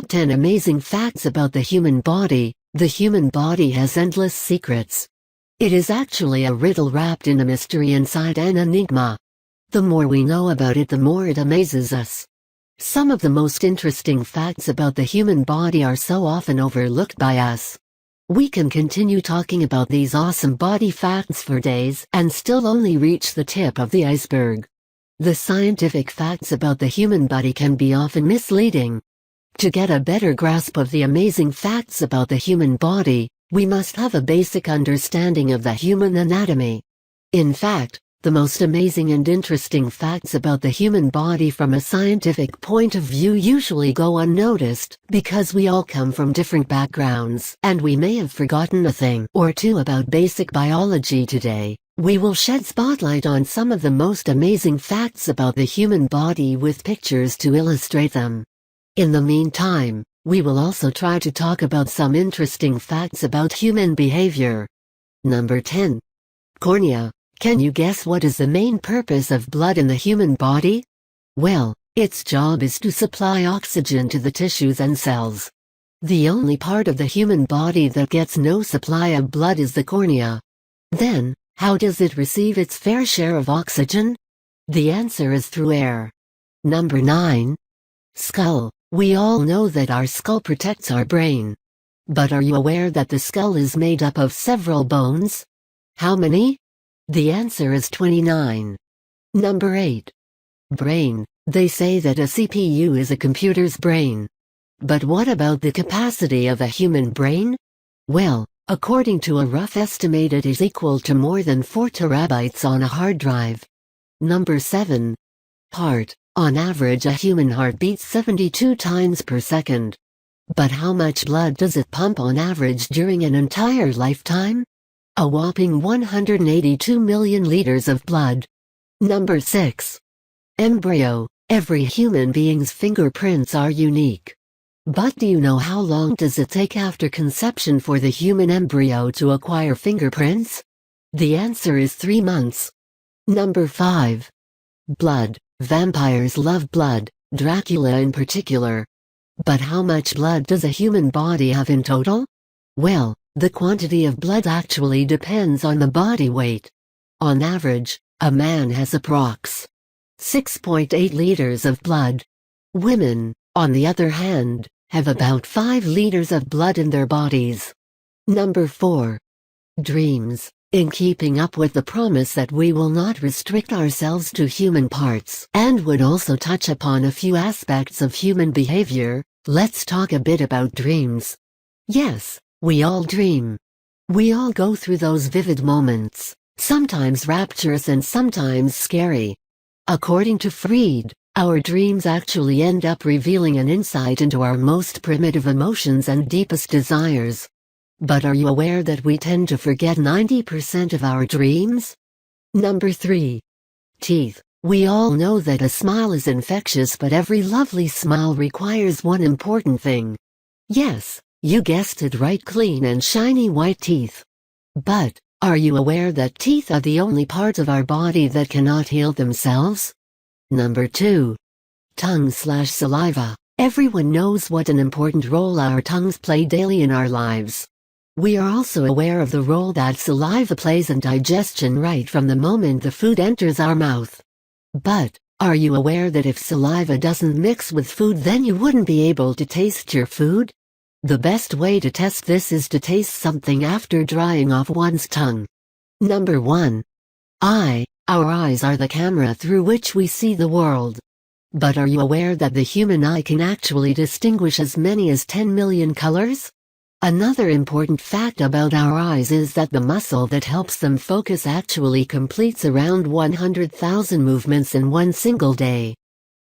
Top 10 Amazing Facts About the Human Body. The human body has endless secrets. It is actually a riddle wrapped in a mystery inside an enigma. The more we know about it, the more it amazes us. Some of the most interesting facts about the human body are so often overlooked by us. We can continue talking about these awesome body facts for days and still only reach the tip of the iceberg. The scientific facts about the human body can be often misleading. To get a better grasp of the amazing facts about the human body, we must have a basic understanding of the human anatomy. In fact, the most amazing and interesting facts about the human body from a scientific point of view usually go unnoticed, because we all come from different backgrounds, and we may have forgotten a thing or two about basic biology today. We will shed spotlight on some of the most amazing facts about the human body with pictures to illustrate them. In the meantime, we will also try to talk about some interesting facts about human behavior. Number 10. Cornea. Can you guess what is the main purpose of blood in the human body? Well, its job is to supply oxygen to the tissues and cells. The only part of the human body that gets no supply of blood is the cornea. Then, how does it receive its fair share of oxygen? The answer is through air. Number 9. Skull. We all know that our skull protects our brain. But are you aware that the skull is made up of several bones? How many? The answer is 29. Number 8. Brain. They say that a CPU is a computer's brain. But what about the capacity of a human brain? Well, according to a rough estimate, it is equal to more than 4 terabytes on a hard drive. Number 7. Heart. On average, a human heart beats 72 times per second. But how much blood does it pump on average during an entire lifetime? A whopping 182 million liters of blood. Number 6. Embryo. Every human being's fingerprints are unique. But do you know how long does it take after conception for the human embryo to acquire fingerprints? The answer is 3 months. Number 5. Blood. Vampires love blood, Dracula in particular. But how much blood does a human body have in total? Well, the quantity of blood actually depends on the body weight. On average, a man has approx. 6.8 liters of blood. Women, on the other hand, have about 5 liters of blood in their bodies. Number 4. Dreams. In keeping up with the promise that we will not restrict ourselves to human parts and would also touch upon a few aspects of human behavior, let's talk a bit about dreams. Yes, we all dream. We all go through those vivid moments, sometimes rapturous and sometimes scary. According to Freud, our dreams actually end up revealing an insight into our most primitive emotions and deepest desires. But are you aware that we tend to forget 90% of our dreams? Number 3. Teeth. We all know that a smile is infectious, but every lovely smile requires one important thing. Yes, you guessed it right, clean and shiny white teeth. But, are you aware that teeth are the only part of our body that cannot heal themselves? Number 2. Tongue/saliva. Everyone knows what an important role our tongues play daily in our lives. We are also aware of the role that saliva plays in digestion right from the moment the food enters our mouth. But, are you aware that if saliva doesn't mix with food, then you wouldn't be able to taste your food? The best way to test this is to taste something after drying off one's tongue. Number 1. Eye. Our eyes are the camera through which we see the world. But are you aware that the human eye can actually distinguish as many as 10 million colors? Another important fact about our eyes is that the muscle that helps them focus actually completes around 100,000 movements in one single day.